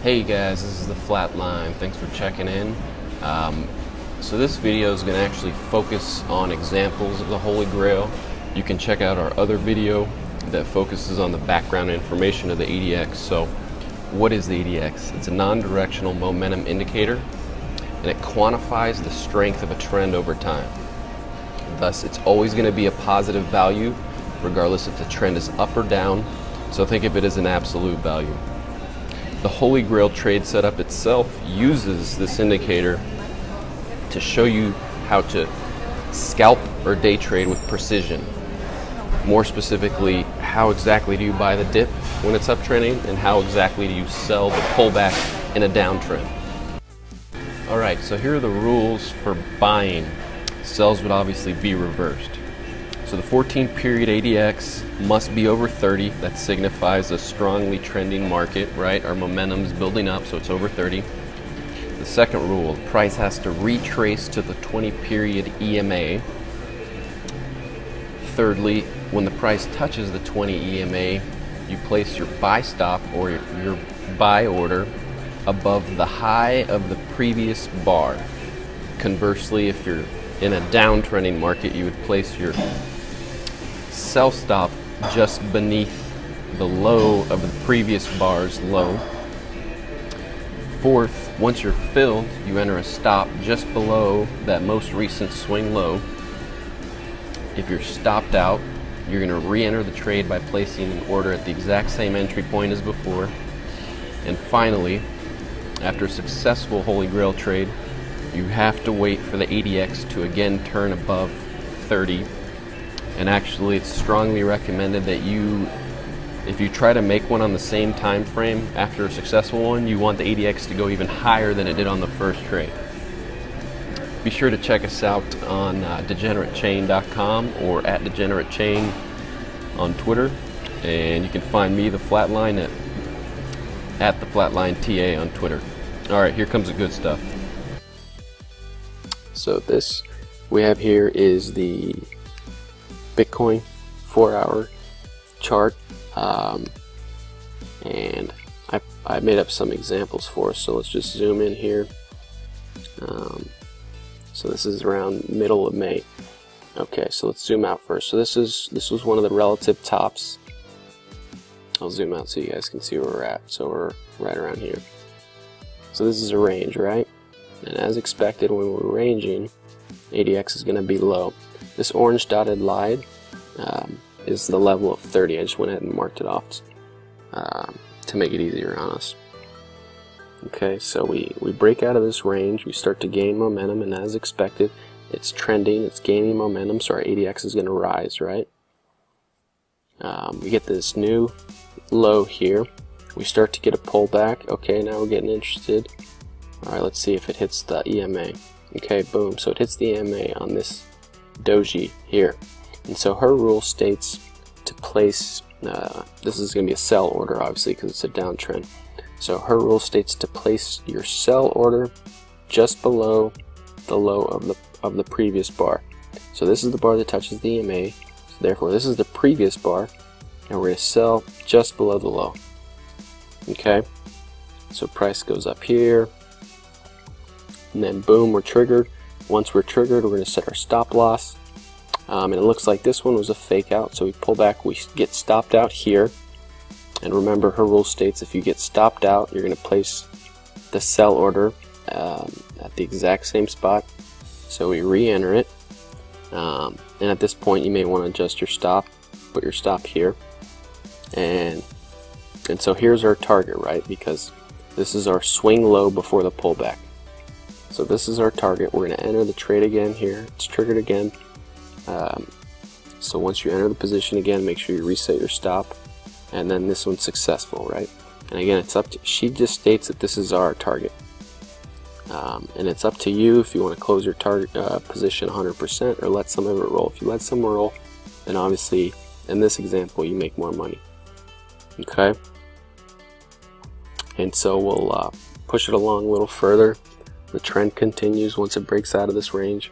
Hey guys, this is the Flatline. Thanks for checking in. So this video is going to actually focus on examples of the Holy Grail. You can check out our other video that focuses on the background information of the ADX. So what is the ADX? It's a non-directional momentum indicator, and it quantifies the strength of a trend over time. Thus, it's always going to be a positive value regardless if the trend is up or down. So think of it as an absolute value. The Holy Grail trade setup itself uses this indicator to show you how to scalp or day trade with precision. More specifically, how exactly do you buy the dip when it's uptrending, and how exactly do you sell the pullback in a downtrend. Alright, so here are the rules for buying. Sells would obviously be reversed. So the 14-period ADX must be over 30. That signifies a strongly trending market, right? Our momentum's building up, so it's over 30. The second rule, the price has to retrace to the 20-period EMA. Thirdly, when the price touches the 20 EMA, you place your buy stop or your buy order above the high of the previous bar. Conversely, if you're in a downtrending market, you would place your sell stop just beneath the low of the previous bar's low. Fourth, once you're filled, you enter a stop just below that most recent swing low. If you're stopped out, you're going to re-enter the trade by placing an order at the exact same entry point as before. And finally, after a successful Holy Grail trade, you have to wait for the ADX to again turn above 30. And actually, it's strongly recommended that if you try to make one on the same time frame after a successful one, you want the ADX to go even higher than it did on the first trade. Be sure to check us out on degeneratechain.com or at degeneratechain on Twitter, and you can find me, the Flatline, at the Flatline TA on Twitter. All right, here comes the good stuff. So this we have here is the Bitcoin 4-hour chart, and I made up some examples for us, so let's just zoom in here. So this is around middle of May. Okay, so let's zoom out first. So this was one of the relative tops. I'll zoom out so you guys can see where we're at. So we're right around here. So this is a range, right? And as expected, when we're ranging, ADX is going to be low. This orange dotted line is the level of 30. I just went ahead and marked it off to make it easier on us. Okay, so we break out of this range, we start to gain momentum, and as expected, it's trending, it's gaining momentum, so our ADX is going to rise, right? We get this new low here. We start to get a pullback. Okay, now we're getting interested. Alright, let's see if it hits the EMA. Okay, boom. So it hits the EMA on this doji here. And so her rule states to place, this is going to be a sell order, obviously, because it's a downtrend. So her rule states to place your sell order just below the low of the previous bar. So this is the bar that touches the EMA. So therefore, this is the previous bar, and we're going to sell just below the low. Okay, so price goes up here, and then boom, we're triggered. Once we're triggered, we're going to set our stop loss. And it looks like this one was a fake out, so we pull back, we get stopped out here. And remember, her rule states if you get stopped out, you're going to place the sell order at the exact same spot. So we re-enter it. And at this point, you may want to adjust your stop, put your stop here. And so here's our target, right? Because this is our swing low before the pullback. So this is our target. We're going to enter the trade again here. It's triggered again. So once you enter the position again, make sure you reset your stop. And then this one's successful, right? And again, it's up to, she just states that this is our target. And it's up to you if you want to close your target position 100% or let some of it roll. If you let some roll, then obviously, in this example, you make more money. Okay? And so we'll push it along a little further. The trend continues once it breaks out of this range.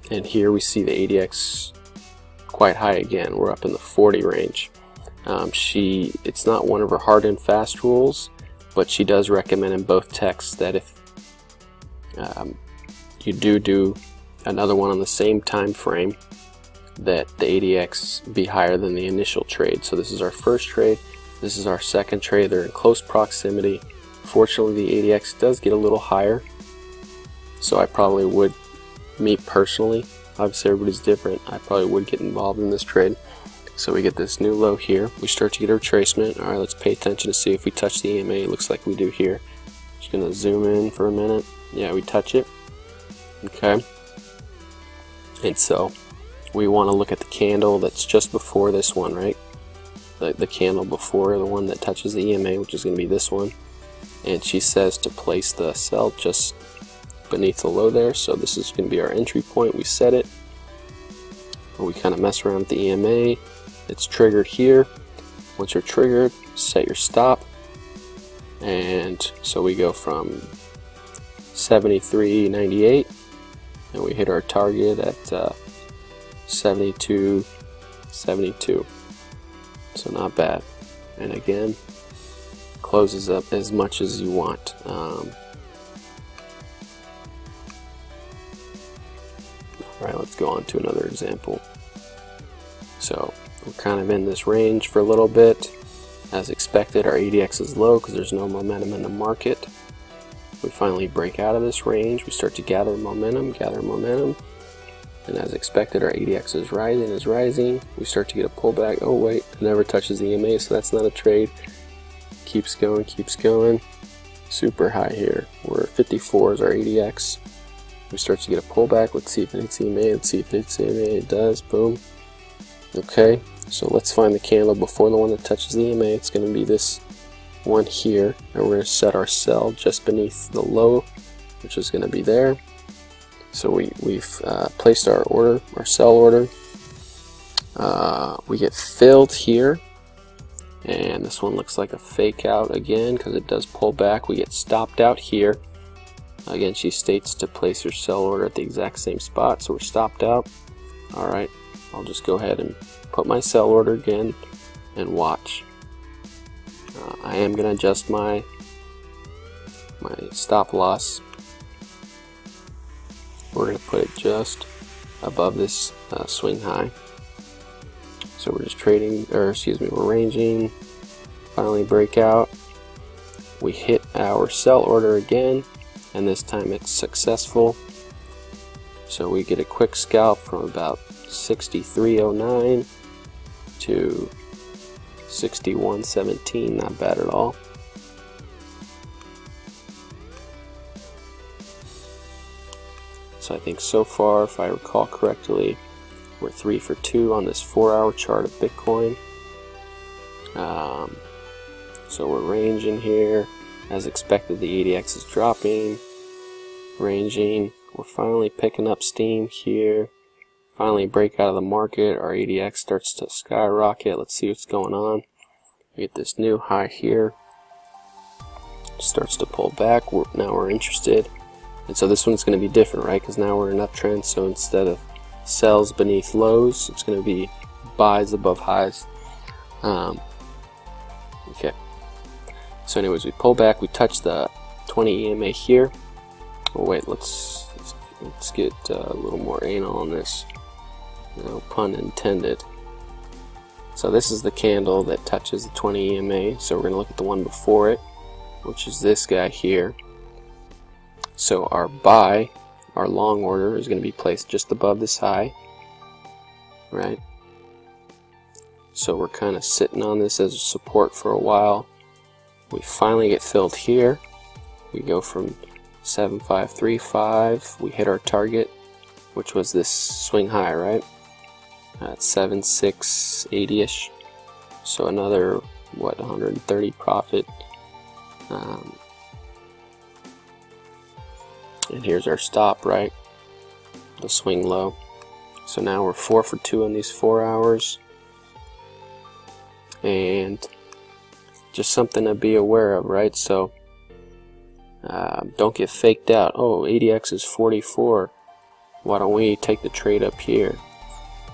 And here we see the ADX quite high again. We're up in the 40 range. It's not one of her hard and fast rules, but she does recommend in both texts that if you do another one on the same time frame, that the ADX be higher than the initial trade. So this is our first trade, this is our second trade, they're in close proximity. Fortunately, the ADX does get a little higher, so I probably would, me personally, obviously everybody's different, I probably would get involved in this trade. So we get this new low here, we start to get a retracement. Alright, let's pay attention to see if we touch the EMA. It looks like we do here. Just gonna zoom in for a minute. Yeah, we touch it. Okay. And so we want to look at the candle that's just before this one, right? The candle before the one that touches the EMA, which is going to be this one. And she says to place the sell just beneath the low there. So this is going to be our entry point. We set it. We kind of mess around with the EMA. It's triggered here. Once you're triggered, set your stop. And so we go from 73.98 and we hit our target at 72.72. So not bad. And again, closes up as much as you want. Alright, let's go on to another example. So we're kind of in this range for a little bit. As expected, our ADX is low because there's no momentum in the market. We finally break out of this range. We start to gather momentum. And as expected, our ADX is rising. We start to get a pullback. Oh wait, it never touches the EMA, so that's not a trade. Keeps going. Super high here. We're at 54 is our ADX. We start to get a pullback. Let's see if it hits EMA. Let's see if it hits EMA. It does. Boom. Okay, so let's find the candle before the one that touches the EMA. It's going to be this one here, and we're going to set our sell just beneath the low, which is going to be there. So we've placed our order, our sell order. We get filled here, and this one looks like a fake out again because it does pull back. We get stopped out here. Again, she states to place your sell order at the exact same spot, so we're stopped out. Alright, I'll just go ahead and put my sell order again and watch. I am going to adjust my stop loss. We're going to put it just above this swing high. So we're just trading, or excuse me, we're ranging. Finally break out. We hit our sell order again, and this time it's successful. So we get a quick scalp from about 63.09 to 61.17, not bad at all. So I think so far, if I recall correctly, we're 3 for 2 on this 4-hour chart of Bitcoin. So we're ranging here. As expected, the ADX is dropping, ranging. We're finally picking up steam here. Finally break out of the market. Our ADX starts to skyrocket. Let's see what's going on. We get this new high here. Starts to pull back. Now we're interested. And so this one's going to be different, right? Because now we're in an uptrend. So instead of sells beneath lows, it's going to be buys above highs. Okay. So anyways, we pull back. We touch the 20 EMA here. Oh wait, let's get a little more anal on this. No pun intended. So this is the candle that touches the 20 EMA. So we're going to look at the one before it, which is this guy here. So our buy, our long order, is going to be placed just above this high, right? So we're kind of sitting on this as a support for a while. We finally get filled here. We go from 7535. We hit our target, which was this swing high, right? At 7680-ish. So another, what, 130 profit. And here's our stop, right? The swing low. So now we're 4 for 2 on these 4 hours. And just something to be aware of, right? So don't get faked out. Oh, ADX is 44. Why don't we take the trade up here?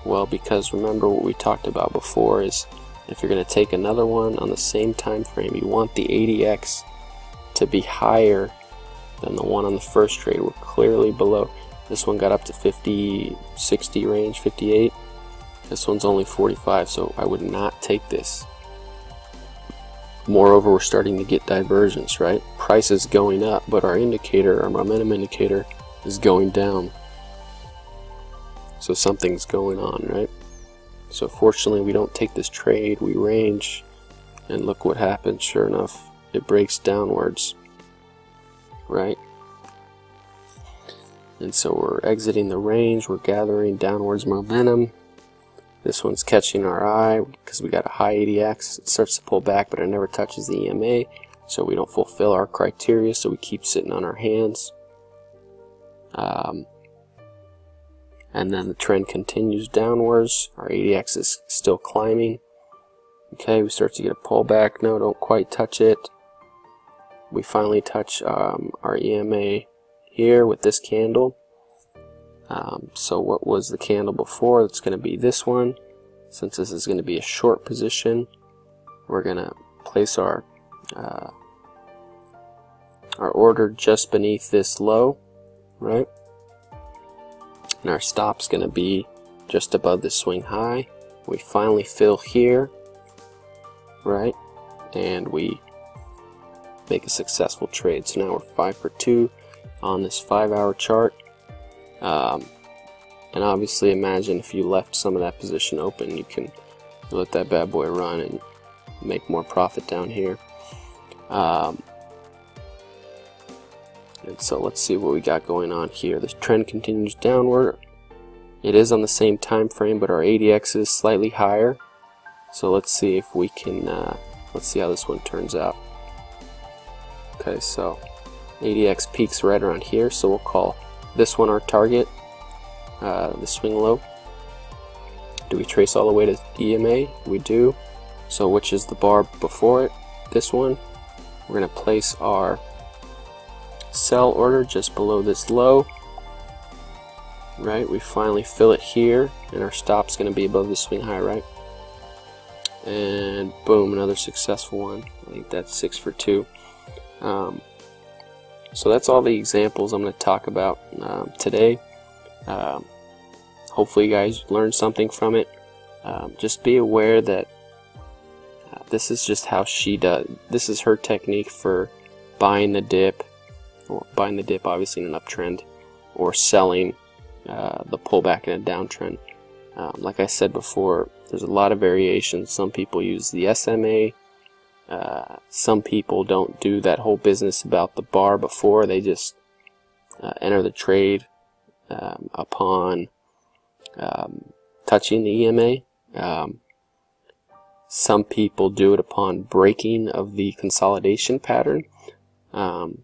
Well, because remember what we talked about before is if you're going to take another one on the same time frame, you want the ADX to be higher than the one on the first trade. We're clearly below. This one got up to 50, 60 range, 58. This one's only 45, so I would not take this. Moreover, we're starting to get divergence, right? Price is going up, but our indicator, our momentum indicator, is going down. So something's going on, right? So fortunately, we don't take this trade, we range, and look what happens. Sure enough, it breaks downwards, right? And so we're exiting the range, we're gathering downwards momentum. This one's catching our eye because we got a high ADX. It starts to pull back, but it never touches the EMA, so we don't fulfill our criteria, so we keep sitting on our hands. And then the trend continues downwards. Our ADX is still climbing. Okay, we start to get a pullback. No, don't quite touch it. We finally touch our EMA here with this candle. So what was the candle before? It's going to be this one. Since this is going to be a short position, we're going to place our order just beneath this low, right? And our stop's going to be just above the swing high. We finally fill here, right? And we make a successful trade. So now we're 5 for 2 on this 5-hour chart. And obviously, imagine if you left some of that position open, you can let that bad boy run and make more profit down here. And so let's see what we got going on here. This trend continues downward. It is on the same time frame, but our ADX is slightly higher. So let's see if we can, let's see how this one turns out. Okay, so ADX peaks right around here, so we'll call this one our target, the swing low. Do we trace all the way to EMA? We do. So which is the bar before it? This one. We're going to place our sell order just below this low. Right, we finally fill it here, and our stop's going to be above the swing high, right? And boom, another successful one. I think that's 6 for 2. So that's all the examples I'm going to talk about today. Hopefully you guys learned something from it. Just be aware that this is just how she does. This is her technique for buying the dip, or buying the dip obviously in an uptrend, or selling the pullback in a downtrend. Like I said before, there's a lot of variations. Some people use the SMA. Some people don't do that whole business about the bar before. They just enter the trade upon touching the EMA. Some people do it upon breaking of the consolidation pattern. So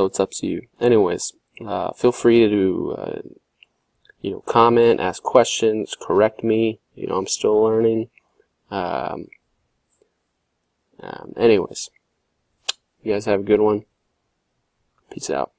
it's up to you. Anyways, feel free to comment, ask questions, correct me. I'm still learning. Anyways, you guys have a good one. Peace out.